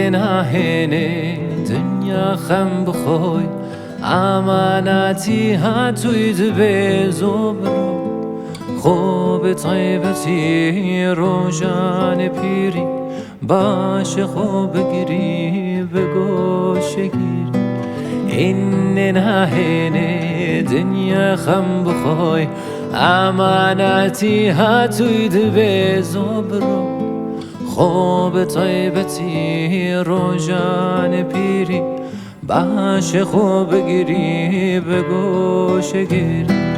نهینه دنیا خم بخوی امانتی ها توی دبه زبرو خوب طیبتی روشان پیری باشه خوب گیری به گوش گیری این نهینه دنیا خم بخوی امانتی ها توی دبه زبرو خوب طیبتی روشان پیری باشه خوب گیری به گوش گیری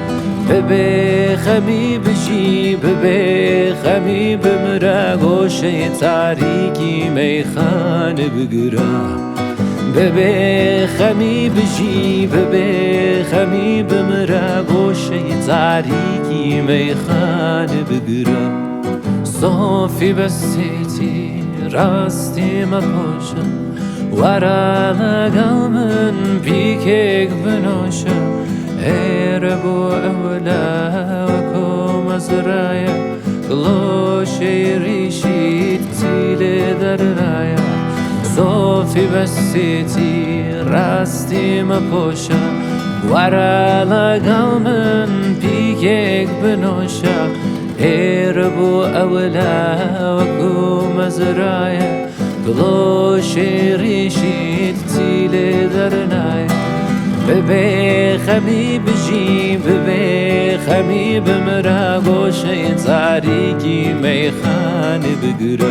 به خمی بشی به خمی بمره گوشه تاریکی میخانه بگیره به خمی بشی به خمی بمره گوشه تاریکی میخانه بگیره صافی بستیتی راستی مپاشه ورا لقامن پیکک بنوشه هربو اولا وكو مزرايا قلوشي ريشيت تيلي درايا صوفي بسيتي راستي مبوشا ورا لقامن بيكيك بنوشا هربو اولا وكو مزرايا قلوشي ريشيت تيلي درنايا به خمی بجی به خمی بمره گوشه تاریکی میخانه بگیره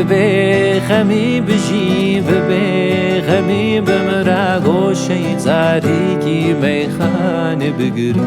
به خمی بجی به خمی بمره گوشه تاریکی میخانه بگیره